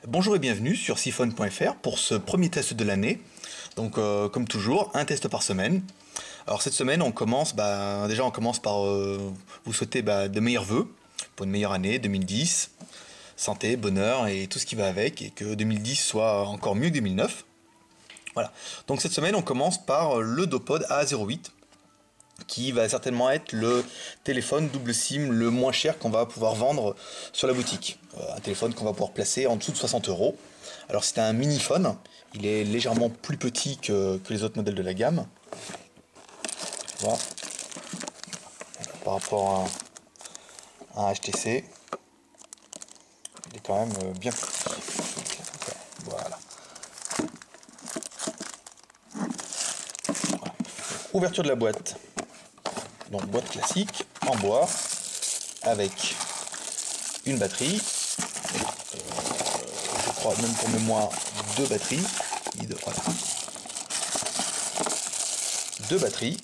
Bonjour et bienvenue sur siphon.fr pour ce premier test de l'année. Donc comme toujours, un test par semaine. Alors cette semaine on commence, déjà on commence par vous souhaiter de meilleurs vœux pour une meilleure année 2010. Santé, bonheur et tout ce qui va avec, et que 2010 soit encore mieux que 2009. Voilà. Donc cette semaine on commence par le Dopod A08, qui va certainement être le téléphone double SIM le moins cher qu'on va pouvoir vendre sur la boutique. Un téléphone qu'on va pouvoir placer en dessous de 60 euros. Alors c'est un mini-phone, il est légèrement plus petit que les autres modèles de la gamme. Voilà. Par rapport à un HTC, il est quand même bien plus petit. Voilà. Ouverture de la boîte. Donc boîte classique en bois avec une batterie, je crois même pour mémoire deux batteries, voilà. Deux batteries,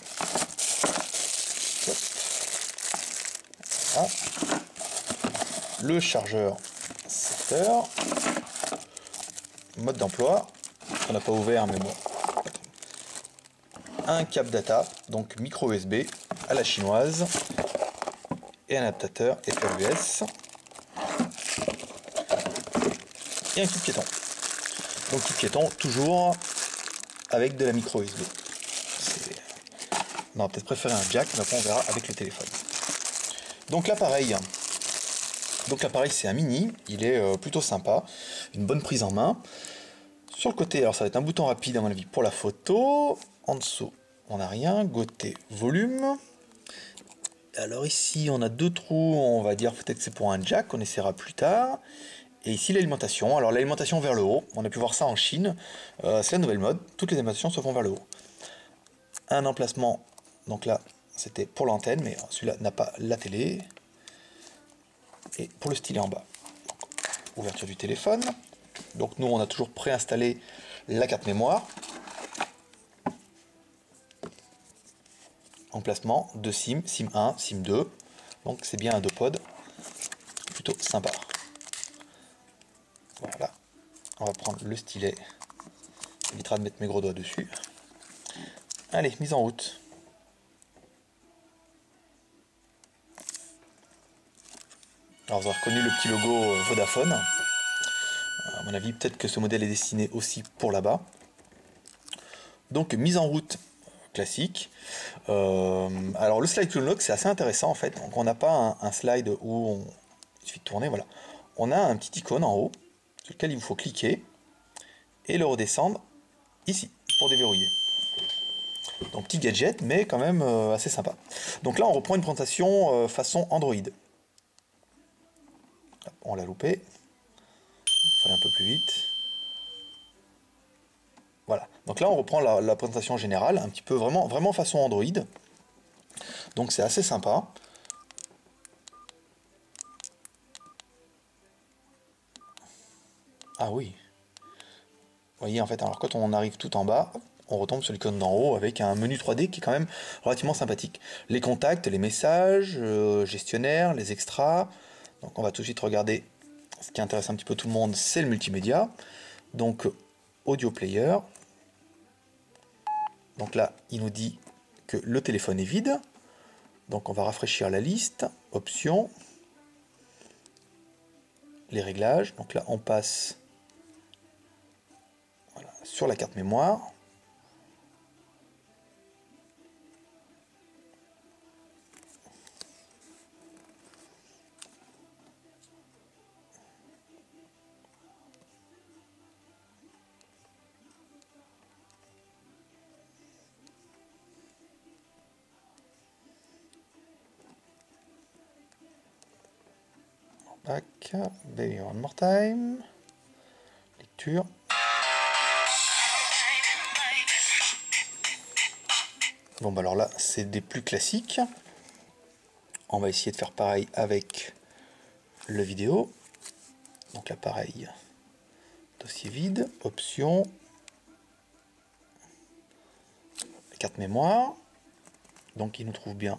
voilà. Le chargeur 7 heures, mode d'emploi, on n'a pas ouvert mais bon, un câble data, donc micro USB à la chinoise, et un adaptateur FRUS, et un kit piéton. Donc kit piéton toujours avec de la micro USB. On va peut-être préférer un jack, mais après on verra avec le téléphone. Donc l'appareil c'est un mini, il est plutôt sympa, une bonne prise en main. Sur le côté, alors ça va être un bouton rapide à mon avis pour la photo. En dessous, on n'a rien. Côté volume. Alors ici, on a deux trous, on va dire peut-être que c'est pour un jack, on essaiera plus tard. Et ici l'alimentation, alors l'alimentation vers le haut, on a pu voir ça en Chine, c'est la nouvelle mode, toutes les alimentations se font vers le haut. Un emplacement, donc là c'était pour l'antenne, mais celui-là n'a pas la télé. Et pour le stylet en bas, donc, ouverture du téléphone. Donc nous on a toujours préinstallé la carte mémoire. Emplacement, 2 SIM, SIM 1, SIM 2. Donc c'est bien un Dopod, plutôt sympa. Voilà, on va prendre le stylet, ça évitera de mettre mes gros doigts dessus. Allez, mise en route. Alors vous avez reconnu le petit logo Vodafone. À mon avis, peut-être que ce modèle est destiné aussi pour là-bas. Donc mise en route classique. Alors le slide to unlock c'est assez intéressant en fait. Donc on n'a pas un slide où il suffit de tourner, voilà. On a un petit icône en haut sur lequel il vous faut cliquer et le redescendre ici pour déverrouiller. Donc petit gadget mais quand même assez sympa. Donc là on reprend une présentation façon Android. On l'a loupé. Il fallait un peu plus vite. Voilà. Donc là on reprend la présentation générale, un petit peu vraiment façon Android. Donc c'est assez sympa. Ah oui. Vous voyez en fait, alors quand on arrive tout en bas, on retombe sur l'icône d'en haut avec un menu 3D qui est quand même relativement sympathique. Les contacts, les messages, gestionnaire, les extras. Donc on va tout de suite regarder ce qui intéresse un petit peu tout le monde, c'est le multimédia. Donc audio player. Donc là, il nous dit que le téléphone est vide. Donc on va rafraîchir la liste, options, les réglages. Donc là on passe voilà, sur la carte mémoire. Back, baby one more time. Lecture. Bon bah alors là c'est des plus classiques. On va essayer de faire pareil avec le vidéo. Donc là pareil, dossier vide, options, carte mémoire. Donc il nous trouve bien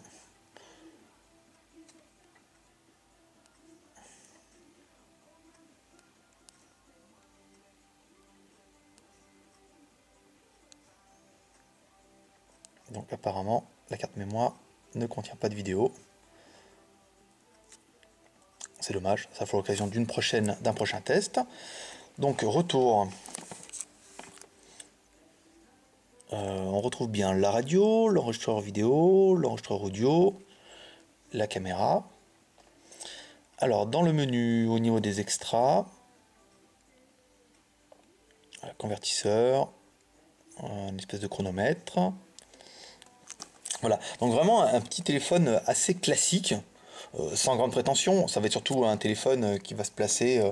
Donc apparemment, la carte mémoire ne contient pas de vidéo. C'est dommage, ça fera l'occasion d'un prochain test. Donc retour. On retrouve bien la radio, l'enregistreur vidéo, l'enregistreur audio, la caméra. Alors dans le menu au niveau des extras, convertisseur, une espèce de chronomètre. Voilà, donc vraiment un petit téléphone assez classique, sans grande prétention. Ça va être surtout un téléphone qui va se placer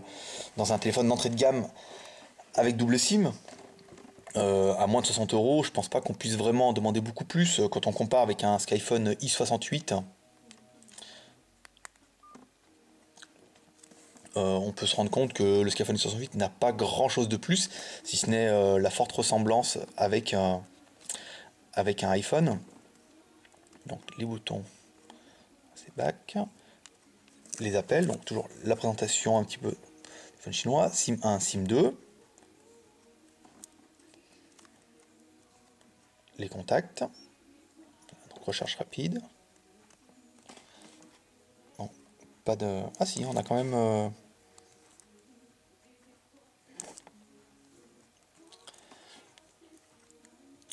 dans un téléphone d'entrée de gamme avec double SIM. À moins de 60 €, je pense pas qu'on puisse vraiment en demander beaucoup plus quand on compare avec un Skyphone i68. On peut se rendre compte que le Skyphone i68 n'a pas grand chose de plus, si ce n'est la forte ressemblance avec un iPhone. Donc les boutons, c'est back. Les appels, donc toujours la présentation un petit peu téléphone chinois, SIM 1, SIM 2. Les contacts, donc recherche rapide. Non, pas de... Ah si, on a quand même...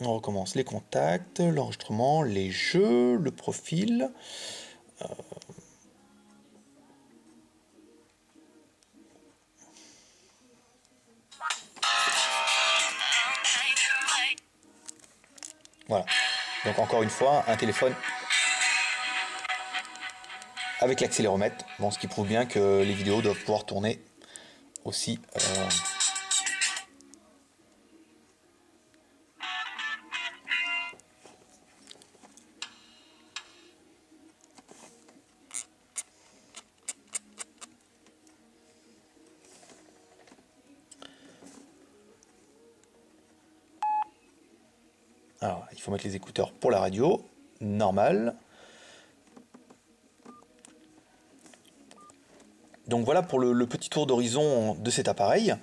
On recommence les contacts, l'enregistrement, les jeux, le profil. Voilà. Donc encore une fois, un téléphone avec l'accéléromètre, bon, ce qui prouve bien que les vidéos doivent pouvoir tourner aussi. Alors, il faut mettre les écouteurs pour la radio, normal. Donc voilà pour le petit tour d'horizon de cet appareil.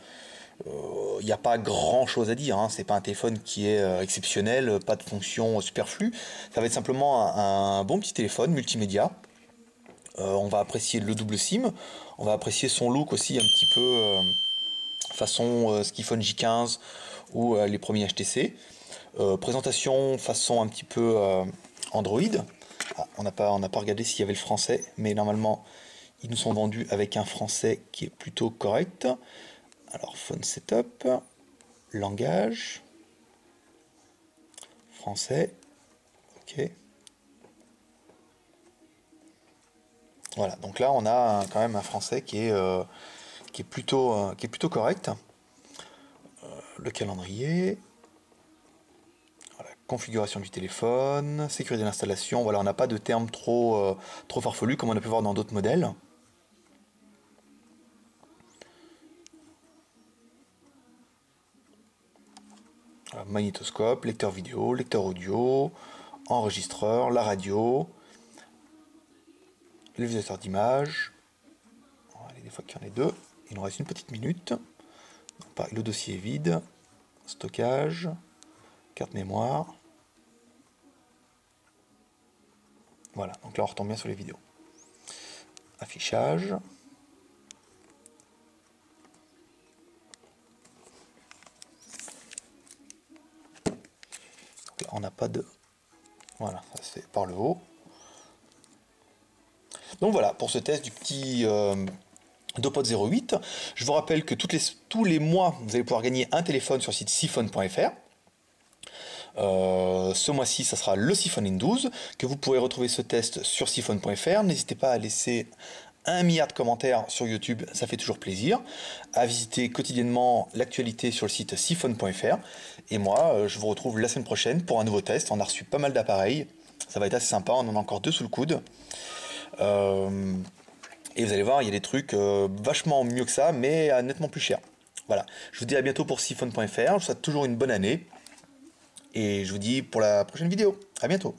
Il n'y a pas grand chose à dire, hein. C'est pas un téléphone qui est exceptionnel, pas de fonction superflue. Ça va être simplement un bon petit téléphone multimédia. On va apprécier le double SIM, on va apprécier son look aussi un petit peu façon Skyphone J15 ou les premiers HTC. Présentation façon un petit peu Android. Ah, on n'a pas regardé s'il y avait le français, mais normalement ils nous sont vendus avec un français qui est plutôt correct. Alors phone setup, langage, français, ok. Voilà, donc là on a quand même un français qui est plutôt correct. Le calendrier. Configuration du téléphone, sécurité d'installation, voilà, on n'a pas de termes trop farfelus comme on a pu voir dans d'autres modèles. Magnétoscope, lecteur vidéo, lecteur audio, enregistreur, la radio, le visualisateur d'image. Voilà, des fois qu'il y en a deux, il nous reste une petite minute. Donc, pareil, le dossier est vide, stockage, carte mémoire. Voilà, donc là on retombe bien sur les vidéos. Affichage. Donc là on n'a pas de... Voilà, ça se fait par le haut. Donc voilà, pour ce test du petit Dopod 08. Je vous rappelle que tous les mois, vous allez pouvoir gagner un téléphone sur le site siphon.fr. Ce mois-ci, ça sera le Siphon N12, que vous pourrez retrouver ce test sur siphon.fr. N'hésitez pas à laisser 1 milliard de commentaires sur YouTube, ça fait toujours plaisir. À visiter quotidiennement l'actualité sur le site siphon.fr. Et moi, je vous retrouve la semaine prochaine pour un nouveau test. On a reçu pas mal d'appareils, ça va être assez sympa, on en a encore 2 sous le coude. Et vous allez voir, il y a des trucs vachement mieux que ça, mais nettement plus cher. Voilà, je vous dis à bientôt pour siphon.fr, je vous souhaite toujours une bonne année. Et je vous dis pour la prochaine vidéo. À bientôt.